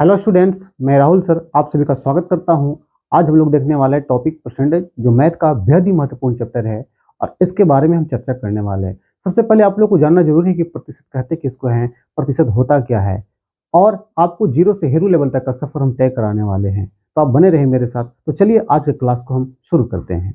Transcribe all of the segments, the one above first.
Hello students, मैं Rahul sir आप सभी का स्वागत करता हूं। आज हम लोग देखने वाले हैं टॉपिक परसेंटेज, जो मैथ का बेहद ही महत्वपूर्ण चैप्टर है और इसके बारे में हम चर्चा करने वाले हैं। सबसे पहले आप लोग को जानना जरूरी है कि प्रतिशत कहते किसको हैं, प्रतिशत होता क्या है, और आपको जीरो से हीरो लेवल तक का सफर हम तय कराने वाले हैं। तो आप बने रहे मेरे साथ। तो चलिए आज के क्लास को हम शुरू करते हैं।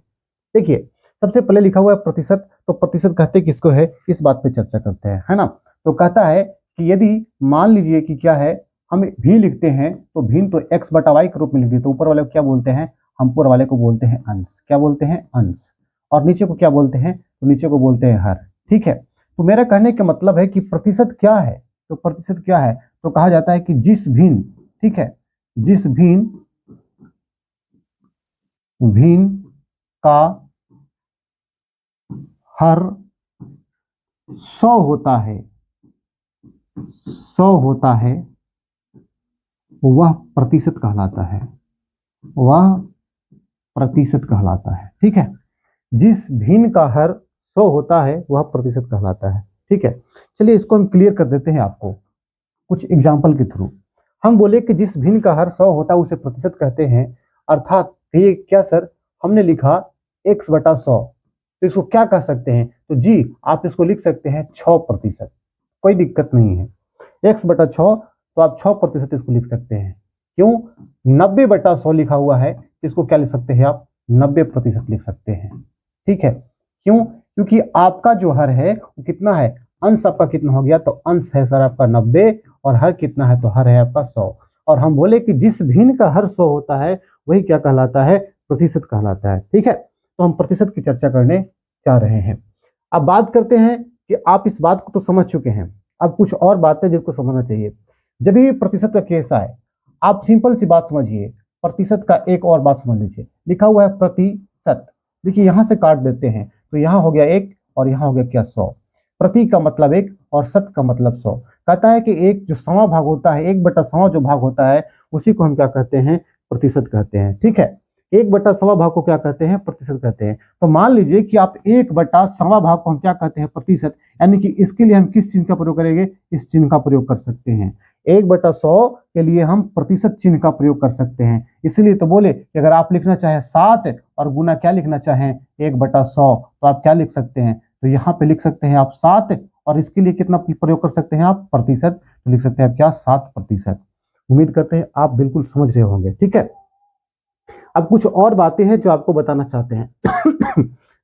देखिए, सबसे पहले लिखा हुआ है प्रतिशत। तो प्रतिशत कहते किसको है, इस बात पे चर्चा करते हैं, है ना। तो कहता है कि यदि मान लीजिए कि क्या है, हम भी लिखते हैं तो भिन्न तो x बटा वाई के रूप में लिख देते, तो ऊपर वाले को क्या बोलते हैं, हम ऊपर वाले को बोलते हैं अंश। क्या बोलते हैं, अंश। और नीचे को क्या बोलते हैं, तो नीचे को बोलते हैं हर। ठीक है। तो मेरा कहने का मतलब है कि प्रतिशत क्या है। तो प्रतिशत क्या है, तो कहा जाता है कि जिस भिन्न, ठीक है, जिस भिन्न भिन्न का हर 100 होता है, 100 होता है, वह प्रतिशत कहलाता है, वह प्रतिशत कहलाता है। ठीक है। जिस भिन्न का हर 100 होता है वह प्रतिशत कहलाता है। ठीक है। चलिए इसको हम क्लियर कर देते हैं आपको कुछ एग्जांपल के थ्रू। हम बोले कि जिस भिन्न का हर 100 होता है उसे प्रतिशत कहते हैं। अर्थात ये क्या सर, हमने लिखा x बटा 100, तो इसको क्या कह सकते हैं, तो जी आप इसको लिख सकते हैं 6%। कोई दिक्कत नहीं है। x बटा 6, तो आप 6% इसको लिख सकते हैं। क्यों, 90 बटा 100 लिखा हुआ है, इसको क्या लिख सकते हैं आप, 90% लिख सकते हैं। ठीक है। क्यों, क्योंकि आपका जो हर है वो कितना है, अंश आपका कितना हो गया, तो अंश है सर आपका 90 और हर कितना है, तो हर है आपका 100। और हम बोले कि जिस भिन्न का हर 100 होता है वही क्या कहलाता है, प्रतिशत कहलाता है। ठीक है। तो हम प्रतिशत की चर्चा करने जा रहे हैं। अब बात करते हैं कि आप इस बात को तो समझ चुके हैं, अब कुछ और बातें जिसको समझना चाहिए। जब भी प्रतिशत का केस आए, आप सिंपल सी बात समझिए। प्रतिशत का एक और बात समझ लीजिए, लिखा हुआ है प्रतिशत। देखिए यहां से काट देते हैं तो यहां हो गया एक और यहां हो गया क्या, 100। प्रति का मतलब एक और शत का मतलब 100। कहता है कि एक जो सवा भाग होता है, 1/100 जो भाग होता है उसी को हम क्या कहते हैं, प्रतिशत कहते हैं। ठीक है। 1/100 भाग को क्या कहते हैं, प्रतिशत कहते हैं। तो मान लीजिए कि आप 1/100 भाग को हम क्या कहते हैं, प्रतिशत। यानी कि इसके लिए हम किस चिन्ह का प्रयोग करेंगे, इस चिन्ह का प्रयोग कर सकते हैं। 1/100 के लिए हम प्रतिशत चिन्ह का प्रयोग कर सकते हैं। इसलिए तो बोले कि अगर आप लिखना चाहें 7 और गुना क्या लिखना चाहें, 1/100, तो आप क्या लिख सकते हैं, तो यहाँ पे लिख सकते हैं आप 7, और इसके लिए कितना प्रयोग कर सकते हैं आप, प्रतिशत। तो लिख सकते हैं आप क्या, 7%। उम्मीद करते हैं आप बिल्कुल समझ रहे होंगे। ठीक है। अब कुछ और बातें हैं जो आपको बताना चाहते हैं।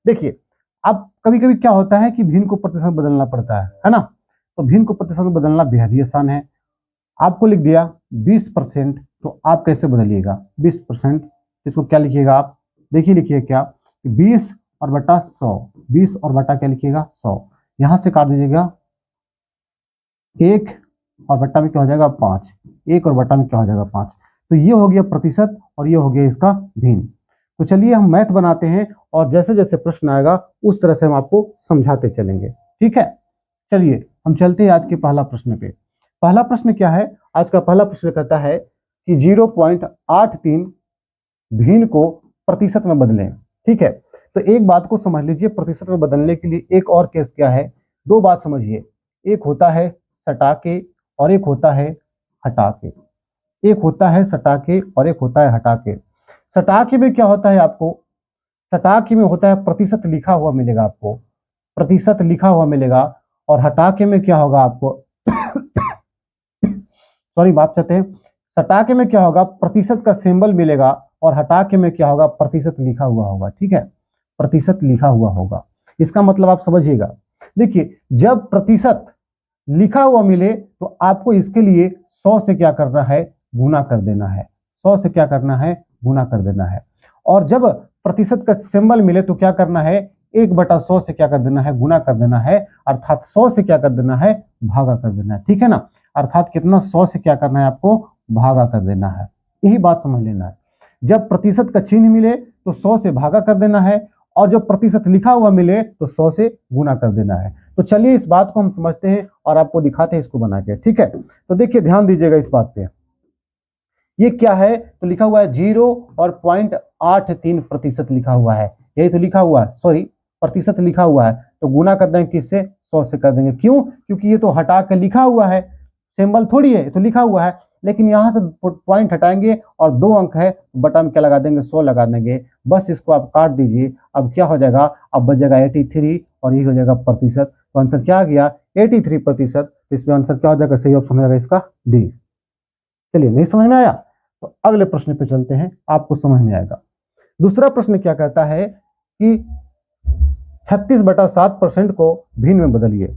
देखिए, अब कभी कभी क्या होता है कि भिन्न को प्रतिशत बदलना पड़ता है ना। तो भिन्न को प्रतिशत में बदलना बेहद ही आसान है। आपको लिख दिया 20%, तो आप कैसे बदलिएगा 20%, इसको क्या लिखिएगा आप, देखिए लिखिए क्या, 20 और बटा 100, 20 और बटा क्या लिखिएगा, 100। यहां से काट दीजिएगा, एक और बट्टा में क्या हो जाएगा, 5। एक और बट्टा में क्या हो जाएगा, 5। तो ये हो गया प्रतिशत और ये हो गया इसका भिन्न। तो चलिए हम मैथ बनाते हैं और जैसे जैसे प्रश्न आएगा उस तरह से हम आपको समझाते चलेंगे। ठीक है। चलिए हम चलते हैं आज के पहला प्रश्न पे। पहला प्रश्न क्या है, आज का पहला प्रश्न कहता है कि 0.83 भिन्न को प्रतिशत में बदलें। ठीक है। तो एक बात को समझ लीजिए, प्रतिशत में बदलने के लिए एक और केस क्या है, दो बात समझिए। एक होता है सटा के और एक होता है हटा के। एक होता है सटा के और एक होता है हटा के। सटा के में क्या होता है, आपको सटा के में होता है प्रतिशत लिखा हुआ मिलेगा आपको, प्रतिशत लिखा हुआ मिलेगा। और हटा के में क्या होगा आपको, सॉरी माफ चाहते हैं, सटा के में क्या होगा, प्रतिशत का सिंबल मिलेगा और हटा के में क्या होगा, प्रतिशत लिखा हुआ होगा। ठीक है। प्रतिशत लिखा हुआ होगा, इसका मतलब आप समझिएगा। देखिए, जब प्रतिशत लिखा हुआ मिले तो आपको इसके लिए 100 से क्या करना है, गुना कर देना है। 100 से क्या करना है, गुना कर देना है। और जब प्रतिशत का सिंबल मिले तो क्या करना है, 1/100 से क्या कर देना है, गुना कर देना है। अर्थात 100 से क्या कर देना है, भागा कर देना है। ठीक है ना। अर्थात कितना, 100 से क्या करना है आपको, भागा कर देना है। यही बात समझ लेना है। जब प्रतिशत का चिन्ह मिले तो 100 से भागा कर देना है, और जब प्रतिशत लिखा हुआ मिले तो 100 से गुना कर देना है। तो चलिए इस बात को हम समझते हैं और आपको दिखाते हैं इसको बना के। ठीक है। तो देखिए ध्यान दीजिएगा इस बात पे, ये क्या है, तो लिखा हुआ है 0.83% लिखा हुआ है। यही तो लिखा हुआ है, सॉरी प्रतिशत लिखा हुआ है। तो गुना कर देंगे किससे, 100 से कर देंगे। क्यों, क्योंकि ये तो हटा के लिखा हुआ है, सिंबल थोड़ी है, तो लिखा हुआ है। लेकिन यहाँ से पॉइंट हटाएंगे और 2 अंक है, बटा में क्या लगा देंगे, 100 लगा देंगे। बस इसको आप काट दीजिए। अब क्या हो जाएगा, अब बच जाएगा 83 और ये हो जाएगा प्रतिशत। तो आंसर क्या आ गया, 83%। इसमें आंसर क्या हो जाएगा, सही ऑप्शन हो जाएगा इसका डी। चलिए, नहीं समझ में आया तो अगले प्रश्न पे चलते हैं, आपको समझ में आएगा। दूसरा प्रश्न क्या कहता है कि 36/7% को भिन्न में बदलिए।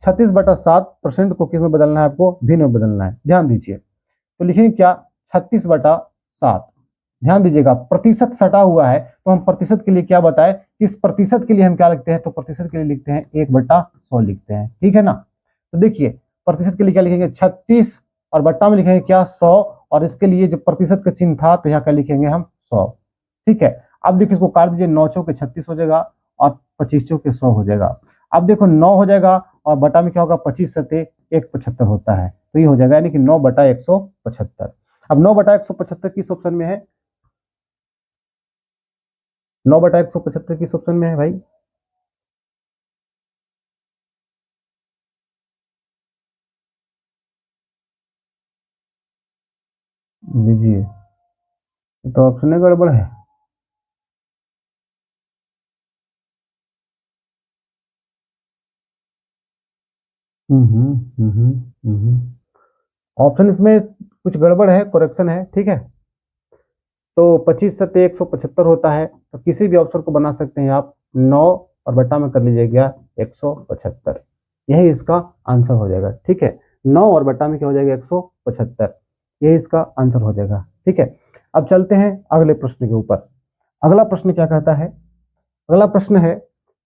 36/7% को किस में बदलना है, आपको भिन्न में बदलना है। ध्यान दीजिए, तो लिखेंगे क्या, 36/7। ध्यान दीजिएगा, प्रतिशत सटा हुआ है तो हम प्रतिशत के लिए क्या बताएं, इस प्रतिशत के लिए हम क्या लिखते हैं, तो प्रतिशत के लिए लिखते हैं 1/100 लिखते हैं, ठीक है ना। तो देखिए, प्रतिशत के लिए क्या लिखेंगे, 36 और बट्टा में लिखेंगे क्या, 100, और इसके लिए जो प्रतिशत का चिन्ह था तो यहाँ क्या लिखेंगे हम, 100। ठीक है, अब देखिए इसको काट दीजिए, 9 चौके 36 हो जाएगा और 25 चौके 100 हो जाएगा। अब देखो 9 हो जाएगा और बटा में क्या होगा, 25 सते 175 होता है, तो ये हो जाएगा यानी कि 9/175। अब 9/175 किस ऑप्शन में है, 9/175 किस ऑप्शन में है भाई, लीजिए, तो ऑप्शन गड़बड़ है। ऑप्शन इसमें कुछ गड़बड़ है, करेक्शन है, ठीक है। तो 25 सत्ते 175 होता है, तो किसी भी ऑप्शन को बना सकते हैं आप, 9 और बट्टा में कर लीजिए क्या, 175, यही इसका आंसर हो जाएगा, ठीक है। 9 और बट्टा में क्या हो जाएगा, 175, यही इसका आंसर हो जाएगा, ठीक है। अब चलते हैं अगले प्रश्न के ऊपर। अगला प्रश्न क्या कहता है, अगला प्रश्न है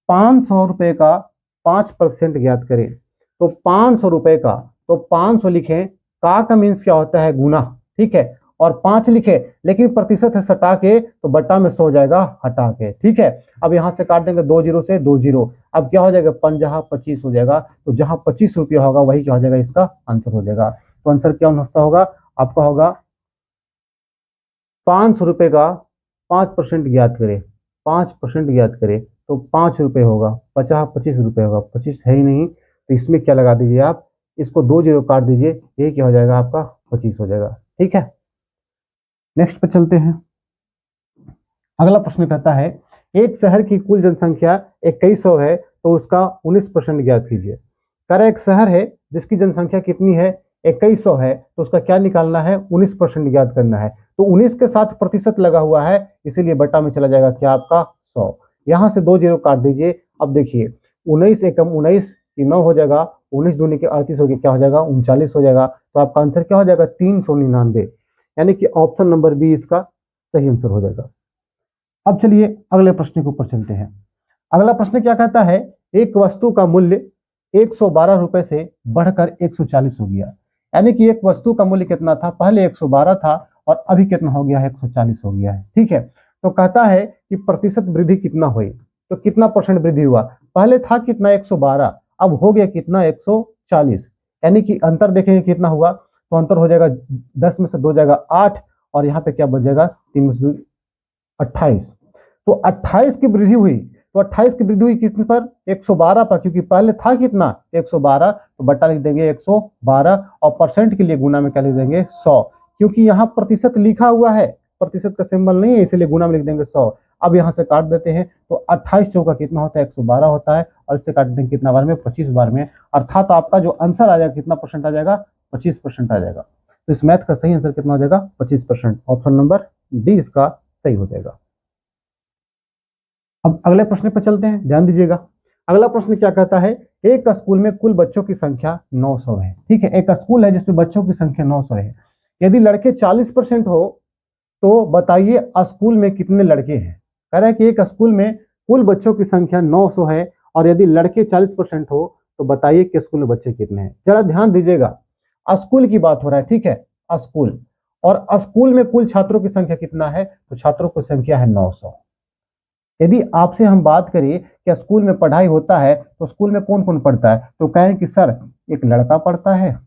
500 रुपए का 5% ज्ञात करें। तो 500 रुपए का, तो 500 लिखें, का मीन्स क्या होता है, गुना, ठीक है, और 5 लिखे, लेकिन प्रतिशत है सटा के, तो बट्टा में 100 हो जाएगा हटा के, ठीक है। अब यहां से काट देंगे 2 जीरो से 2 जीरो, अब क्या हो जाएगा, 5 जहां 25 हो जाएगा, तो जहां 25 रुपया होगा वही क्या हो जाएगा, इसका आंसर हो जाएगा। तो आंसर क्या होगा, आपका होगा 500 रुपए का 5% ज्ञात करें, 5% ज्ञात करें, तो 5 रुपए होगा, 25 होगा, 25 है ही नहीं, तो इसमें क्या लगा दीजिए आप, इसको 2 जीरो काट दीजिए, ये क्या हो जाएगा आपका, 25 हो जाएगा, ठीक है। नेक्स्ट पे चलते हैं। अगला प्रश्न कहता है, एक शहर की कुल जनसंख्या 2100 है, तो उसका 19% ज्ञात कीजिए। कह रहा है एक शहर है जिसकी जनसंख्या कितनी है, 2100 है, तो उसका क्या निकालना है, 19% ज्ञात करना है। तो 19 के साथ प्रतिशत लगा हुआ है, इसीलिए बटा में चला जाएगा क्या, आपका 100। यहाँ से 2 जीरो काट दीजिए। अब देखिए 19 एकम 19, 9 हो जाएगा, 19 दूनी के 38 हो गया, क्या हो जाएगा, 39 हो जाएगा। तो आपका आंसर क्या हो जाएगा, 399, यानी कि ऑप्शन नंबर बी इसका सही आंसर हो जाएगा। अब चलिए अगले प्रश्न के ऊपर चलते हैं। अगला प्रश्न क्या कहता है, एक वस्तु का मूल्य 112 रुपए से बढ़कर 140 हो गया, यानी कि एक वस्तु का मूल्य कितना था, पहले 112 था और अभी कितना हो गया है, 140 हो गया है, ठीक है। तो कहता है कि प्रतिशत वृद्धि कितना हुई, तो कितना परसेंट वृद्धि हुआ, पहले था कितना 112, अब हो गया कितना 140, यानी कि अंतर देखेंगे कितना हुआ, तो अंतर हो जाएगा 10 में से 2 जाएगा 8, और यहाँ पे क्या बच जाएगा, 3 में से 28। तो 28 की वृद्धि हुई, तो 28 की वृद्धि हुई किस पर, 112 पर, क्योंकि पहले था कितना 112, तो बट्टा लिख देंगे 112, और परसेंट के लिए गुना में क्या लिख देंगे 100, क्योंकि यहाँ प्रतिशत लिखा हुआ है, प्रतिशत का सिंबल नहीं है, इसलिए गुना में लिख देंगे 100। अब यहाँ से काट देते हैं, तो 28 चौका कितना होता है, 112 होता है, और इससे काट देंगे कितना बार में, 25 बार में, अर्थात आपका जो आंसर आ जाएगा कितना परसेंट आ जाएगा, 25% आ जाएगा। तो इस मैथ का सही आंसर कितना हो जाएगा, 25%, ऑप्शन नंबर डी इसका सही हो जाएगा। अब अगले प्रश्न पर चलते हैं, ध्यान दीजिएगा। अगला प्रश्न क्या कहता है, एक स्कूल में कुल बच्चों की संख्या 900 है, ठीक है, एक स्कूल है जिसमें बच्चों की संख्या 900 है। यदि लड़के 40% हो तो बताइए स्कूल में कितने लड़के हैं। कह रहा है कि एक स्कूल में कुल बच्चों की संख्या 900 है और यदि लड़के 40% हो तो बताइए कि स्कूल में बच्चे कितने हैं। जरा ध्यान दीजिएगा, स्कूल की बात हो रहा है, ठीक है, स्कूल, और स्कूल में कुल छात्रों की संख्या कितना है, तो छात्रों की संख्या है 900। यदि आपसे हम बात करें कि स्कूल में पढ़ाई होता है तो स्कूल में कौन कौन पढ़ता है, तो कहें कि सर एक लड़का पढ़ता है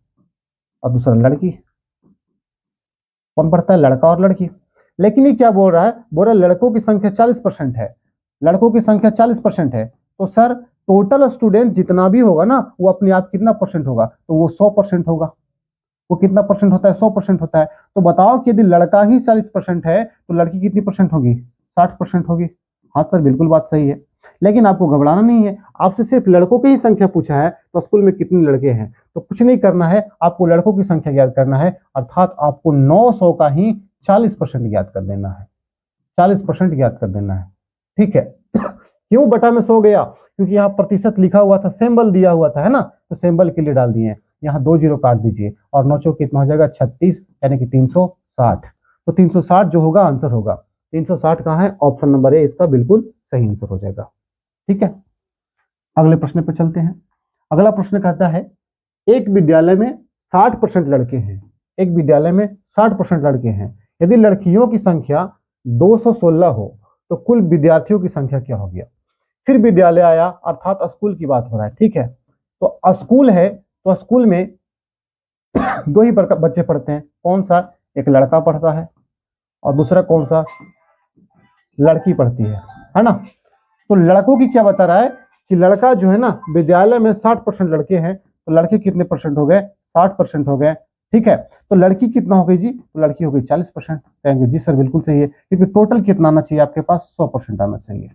और दूसरा लड़की। कौन पढ़ता है, लड़का और लड़की। लेकिन ये क्या बोल रहा है, बोल रहा है लड़कों की संख्या 40% है, लड़कों की संख्या 40% है, तो सर टोटल स्टूडेंट जितना भी होगा ना वो अपने आप कितना परसेंट होगा, तो वो 100% होगा। वो कितना परसेंट होता है? 100% होता है। तो बताओ कि यदि लड़का ही 40% है तो लड़की कितनी परसेंट होगी? 60% होगी। हाँ सर, बिल्कुल बात सही है। लेकिन आपको घबराना नहीं है, आपसे सिर्फ लड़कों की ही संख्या पूछा है तो स्कूल में कितने लड़के हैं, तो कुछ नहीं करना है, आपको लड़कों की संख्या ज्ञात करना है, अर्थात आपको 900 का ही 40% ज्ञात कर देना है। 40% ज्ञात कर देना है, ठीक है। क्यों बटा में 100 गया? क्योंकि यहाँ प्रतिशत लिखा हुआ था, सिंबल दिया हुआ था, है ना, तो सिंबल के लिए डाल दिए। यहाँ 2 जीरो काट दीजिए और 9 चौक कितना हो जाएगा? 36, यानी कि 360। तो 360 जो होगा आंसर होगा। 360 कहाँ है? ऑप्शन नंबर ए इसका बिल्कुल सही आंसर हो जाएगा, ठीक है। अगले प्रश्न पे चलते हैं। अगला प्रश्न कहता है, एक विद्यालय में 60% लड़के हैं। एक विद्यालय में 60% लड़के हैं। यदि लड़कियों की संख्या 216 हो तो कुल विद्यार्थियों की संख्या क्या हो गया? फिर विद्यालय आया, अर्थात स्कूल की बात हो रहा है, ठीक है। तो स्कूल है, तो स्कूल में दो ही बच्चे पढ़ते हैं। कौन सा? एक लड़का पढ़ता है और दूसरा कौन सा? लड़की पढ़ती है ना। तो लड़कों की क्या बता रहा है कि लड़का जो है ना, विद्यालय में 60% लड़के हैं, तो लड़के कितने परसेंट हो गए? 60% हो गए, ठीक है। तो लड़की कितना हो गई जी? तो लड़की हो गई 40%। कहेंगे जी सर बिल्कुल सही है, क्योंकि टोटल कितना आना चाहिए आपके पास? 100% आना चाहिए।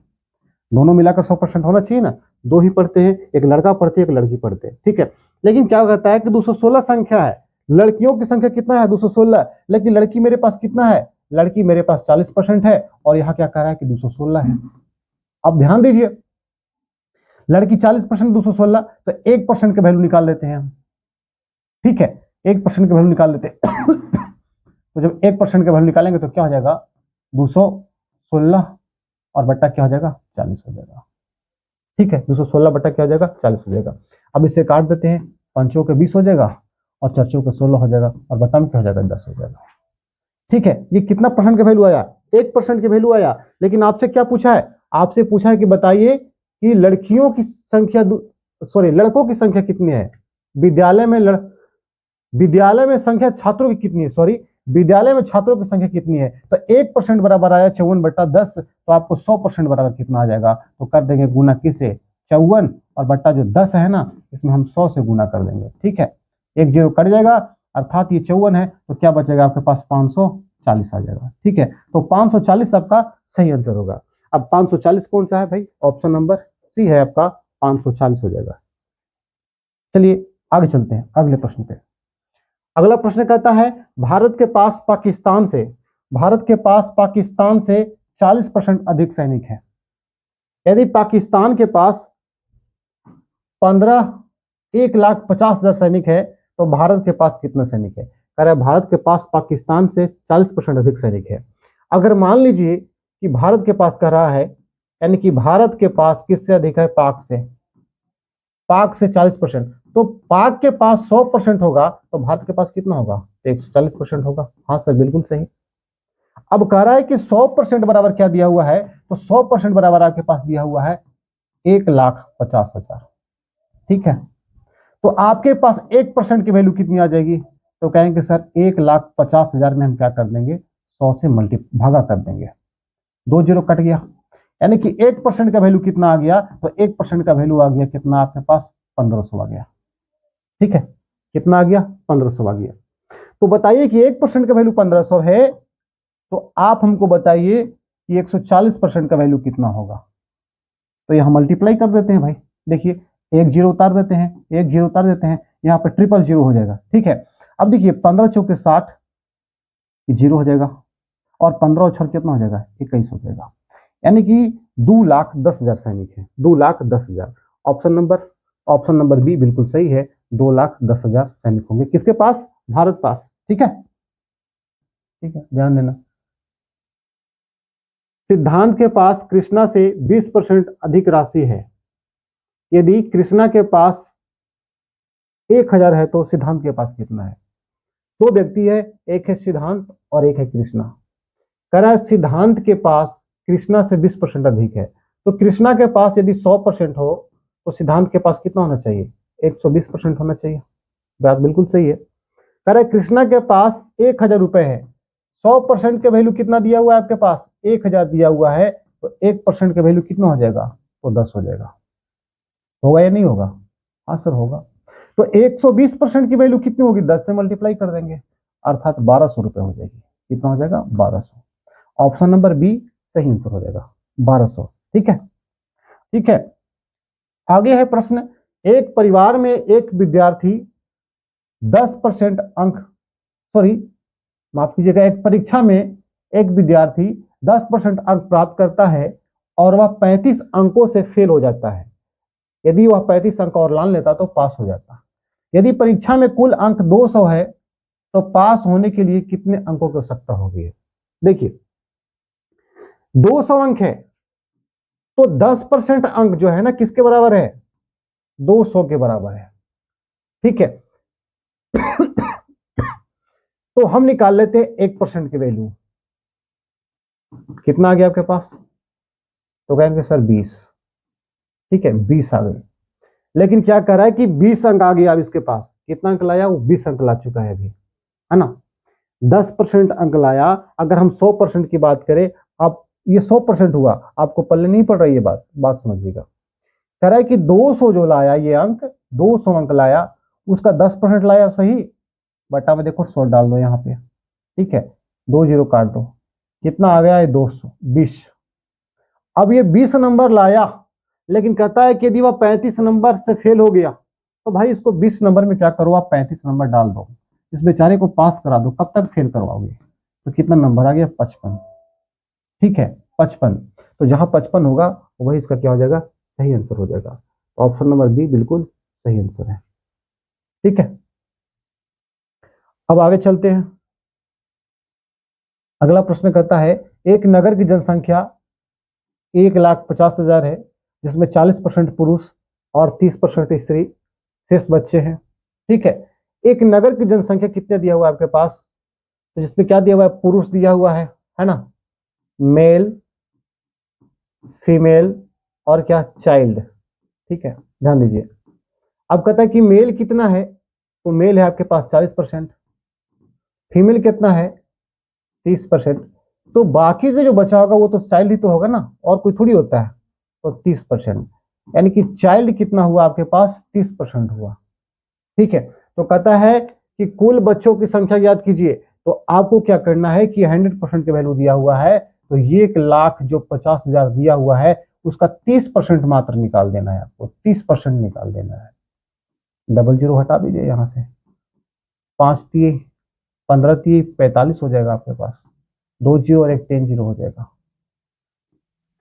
दोनों मिलाकर 100% होना चाहिए ना। दो ही पढ़ते हैं, एक लड़का पढ़ते है, एक लड़की पढ़ते है, ठीक है। लेकिन क्या कहता है कि 216 संख्या है, लड़कियों की संख्या कितना है? 216, लेकिन लड़की मेरे पास कितना है? लड़की मेरे पास 40% है, और यहाँ क्या कह रहा है कि 216 है। अब ध्यान दीजिए, लड़की 40%, 216, तो 1% का वैल्यू निकाल लेते हैं हम, ठीक है। 1% का वैल्यू निकाल लेते हैं। तो जब 1% का वैल्यू निकालेंगे तो क्या हो जाएगा? 216 और बट्टा क्या हो जाएगा? 40 हो जाएगा, ठीक है। 216 बट्टा क्या हो जाएगा? 40 हो जाएगा। अब इसे काट देते हैं, पंचों के 20 हो जाएगा और चर्चों के 16 हो जाएगा, और बट्टा में क्या हो जाएगा? 10 हो जाएगा, ठीक है। ये कितना परसेंट का वैल्यू आया? 1% का वैल्यू आया। लेकिन आपसे क्या पूछा है? आपसे पूछा है कि बताइए कि लड़कियों की संख्या, सॉरी, लड़कों की संख्या कितनी है विद्यालय में? विद्यालय में संख्या छात्रों की कितनी है? सॉरी, विद्यालय में छात्रों की संख्या कितनी है? तो 1% बराबर आया 54/10। तो आपको 100% बराबर कितना आ जाएगा? तो कर देंगे गुना किसे? 54 और बट्टा जो 10 है ना, इसमें हम 100 से गुना कर देंगे, ठीक है। एक जीरो कट जाएगा, अर्थात ये 54 है, तो क्या बचेगा आपके पास? 540 आ जाएगा, ठीक है। तो 540 आपका सही आंसर होगा। अब 540 कौन सा है भाई? ऑप्शन नंबर सी है आपका, 540 हो जाएगा। चलिए आगे चलते हैं अगले प्रश्न पे। अगला प्रश्न कहता है, भारत के पास पाकिस्तान से 40% अधिक सैनिक है। यदि पाकिस्तान के पास 1,50,000 सैनिक है तो भारत के पास कितने सैनिक है? कह रहा है भारत के पास पाकिस्तान से 40% अधिक सैनिक है। अगर मान लीजिए कि भारत के पास कह रहा है, यानी कि भारत के पास किससे अधिक है? पाक से। पाक से 40%, तो पाक के पास 100% होगा तो भारत के पास कितना होगा? 140% होगा। हाँ सर बिल्कुल सही। अब कह रहा है कि 100% बराबर क्या दिया हुआ है? तो 100% बराबर आपके पास दिया हुआ है 1,50,000, ठीक है। तो आपके पास 1% की वैल्यू कितनी आ जाएगी? तो कहेंगे सर 1,50,000 में हम क्या कर देंगे? 100 से भागा कर देंगे, 2 जीरो कट गया, यानी कि 1% का वैल्यू कितना आ गया? तो 1% का वैल्यू आ गया कितना आपके पास? 1500 आ गया, ठीक है। कितना आ गया? 1500 आ गया। तो बताइए कि 1% का वैल्यू 1500 है, तो आप हमको बताइए कि 140% का वैल्यू कितना होगा? तो यहां मल्टीप्लाई कर देते हैं भाई। देखिए, एक जीरो उतार देते हैं, एक जीरो उतार देते हैं, यहाँ पे ट्रिपल जीरो हो जाएगा, ठीक है। अब देखिए 15 चौके 60, जीरो हो जाएगा, और 15 छर कितना हो जाएगा? 21 हो जाएगा, यानी कि 2,10,000 सैनिक है। 2,10,000। ऑप्शन नंबर बी बिल्कुल सही है। 2,10,000 सैनिक होंगे किसके पास? भारत पास, ठीक है, ठीक है, ध्यान देना। सिद्धांत के पास कृष्णा से 20% अधिक राशि है। यदि कृष्णा के पास 1,000 है तो सिद्धांत के पास कितना है? दो व्यक्ति है, एक है सिद्धांत और एक है कृष्णा। कह रहा है सिद्धांत के पास कृष्णा से 20% अधिक है, तो कृष्णा के पास यदि 100% हो तो सिद्धांत के पास कितना होना चाहिए? 120% होना चाहिए। बात बिल्कुल सही है। कह रहा है कृष्णा के पास 1,000 रुपए है, 100% का वैल्यू कितना दिया हुआ है आपके पास? 1,000 दिया हुआ है, तो 1% का वैल्यू कितना हो जाएगा? तो 10 हो जाएगा। होगा या नहीं होगा? हाँ सर होगा। तो 120% की वैल्यू कितनी होगी, 10 से मल्टीप्लाई कर देंगे, अर्थात 1200 रुपए हो जाएगी। कितना हो जाएगा, 1200। ऑप्शन नंबर बी सही आंसर हो जाएगा, 1200। ठीक है, ठीक है। आगे है प्रश्न, एक परिवार में एक विद्यार्थी 10% अंक, सॉरी माफ कीजिएगा, एक परीक्षा में एक विद्यार्थी 10% अंक प्राप्त करता है और वह 35 अंकों से फेल हो जाता है। यदि वह 35 अंक और लान लेता तो पास हो जाता। यदि परीक्षा में कुल अंक 200 है तो पास होने के लिए कितने अंकों की आवश्यकता होगी। देखिए 200 अंक है तो 10% अंक जो है ना किसके बराबर है, 200 के बराबर है। ठीक है, तो हम निकाल लेते हैं 1% की वैल्यू, कितना आ गया आपके पास, तो कहेंगे सर 20। ठीक है, 20 आ गई, लेकिन क्या कर रहा है कि 20 अंक आ गया, अब इसके पास कितना अंक लाया, वो 20 अंक ला चुका है अभी, है ना। 10% अंक लाया, अगर हम 100% की बात करें, अब ये 100% हुआ, आपको पल्ले नहीं पड़ रही है बात समझिएगा। कह रहा है कि 200 जो लाया ये अंक, 200 अंक लाया, उसका 10% लाया, सही, बटा में देखो 100 डाल दो यहाँ पे। ठीक है, 2 0 काट दो, कितना आ गया है, 220। अब ये 20 नंबर लाया, लेकिन कहता है कि यदि वह 35 नंबर से फेल हो गया तो भाई इसको 20 नंबर में क्या करो, आप 35 नंबर डाल दो, इस बेचारे को पास करा दो। कब तक फेल करवाओगे, तो कितना नंबर आ गया, 55। ठीक है, 55, तो जहां 55 होगा वही इसका क्या हो जाएगा, सही आंसर हो जाएगा। ऑप्शन नंबर बी बिल्कुल सही आंसर है। ठीक है, अब आगे चलते हैं। अगला प्रश्न कहता है, एक नगर की जनसंख्या 1,50,000 है, जिसमें 40% पुरुष और 30% स्त्री, शेष बच्चे हैं। ठीक है, एक नगर की जनसंख्या कितने दिया हुआ है आपके पास, तो जिसमें क्या दिया हुआ है, पुरुष दिया हुआ है ना, मेल फीमेल और क्या, चाइल्ड। ठीक है, ध्यान दीजिए। अब कहता है कि मेल कितना है, तो मेल है आपके पास 40%, फीमेल कितना है 30%, तो बाकी का जो बचा होगा वो तो चाइल्ड ही तो होगा ना, और कोई थोड़ी होता है, तो 30%, यानी कि चाइल्ड कितना हुआ आपके पास, 30% हुआ। ठीक है, तो कहता है कि कुल बच्चों की संख्या याद कीजिए, तो आपको क्या करना है कि 100% की वैल्यू दिया हुआ है, तो 1,00,000 जो 50,000 दिया हुआ है उसका 30% मात्र निकाल देना है, आपको 30% निकाल देना है। डबल जीरो हटा दीजिए यहां से, 5 दिए 15 दिए 45 हो जाएगा आपके पास, 2 जीरो और एक 10 जीरो हो जाएगा,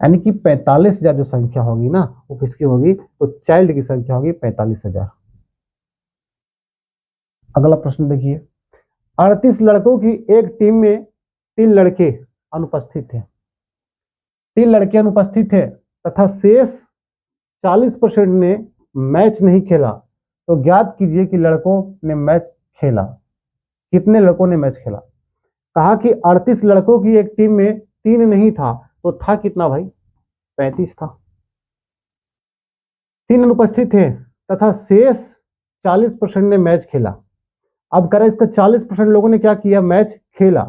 यानी कि 45,000 जो संख्या होगी ना वो किसकी होगी, तो चाइल्ड की संख्या होगी 45,000। अगला प्रश्न देखिए, 38 लड़कों की एक टीम में 3 लड़के अनुपस्थित थे, 3 लड़के अनुपस्थित थे तथा शेष 40% ने मैच नहीं खेला, तो ज्ञात कीजिए कि लड़कों ने मैच खेला, कितने लड़कों ने मैच खेला। कहा कि 38 लड़कों की एक टीम में 3 नहीं था, तो था कितना भाई, 35 था। 3 अनुपस्थित थे तथा शेष 40% ने मैच खेला। अब कह रहा है इसका 40% लोगों ने क्या किया, मैच खेला,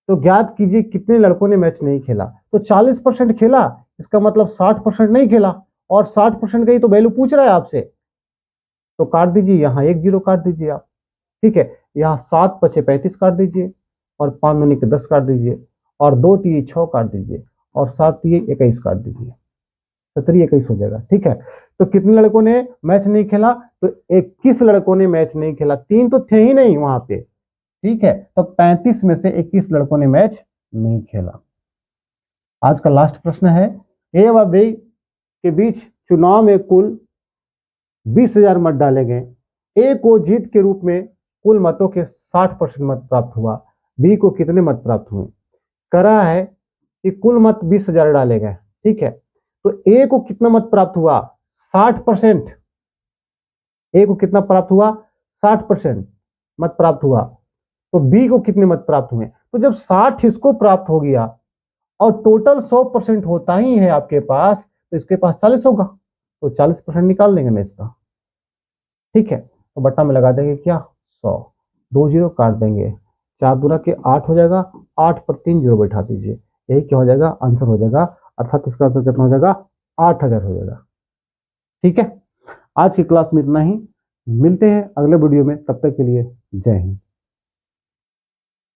तो ज्ञात कीजिए कितने लड़कों ने मैच नहीं खेला। तो 40% खेला, इसका मतलब 60% नहीं खेला, और 60% का ही तो वैल्यू पूछ रहा है आपसे, तो काट दीजिए, यहाँ 1 जीरो काट दीजिए आप। ठीक है, यहाँ 7 पचे 35 काट दीजिए, और 5 दूनी के 10 काट दीजिए, और 2 तिये 6 काट दीजिए, और 7 तिये 21 काट दीजिए, 17 21 हो जाएगा। ठीक है, तो कितने लड़कों ने मैच नहीं खेला, तो 21 लड़कों ने मैच नहीं खेला, 3 तो थे ही नहीं वहां पे। ठीक है, तो 35 में से 21 लड़कों ने मैच नहीं खेला। आज का लास्ट प्रश्न है, ए व बी के बीच चुनाव में कुल 20,000 मत डाले गए, ए को जीत के रूप में कुल मतों के 60% मत प्राप्त हुआ, बी को कितने मत प्राप्त हुए। कह रहा है कि कुल मत 20,000 डाले गए, ठीक है, तो ए को कितना मत प्राप्त हुआ, 60%, ए को कितना प्राप्त हुआ, 60% मत प्राप्त हुआ, तो बी को कितने मत प्राप्त हुए। तो जब 60 इसको प्राप्त हो गया और टोटल 100% होता ही है आपके पास, तो इसके पास 40 होगा, तो 40% निकाल देंगे ना इसका। ठीक है, तो बट्टा में लगा देंगे क्या, 100, 2 जीरो काट देंगे, 4 दूना के 8 हो जाएगा, 8 पर 3 जीरो बैठा दीजिए, यही क्या हो जाएगा, आंसर हो जाएगा, अर्थात इसका आंसर कितना हो जाएगा, 8,000 हो जाएगा। ठीक है, आज की क्लास में इतना ही। मिलते हैं अगले वीडियो में, तब तक के लिए जय हिंद।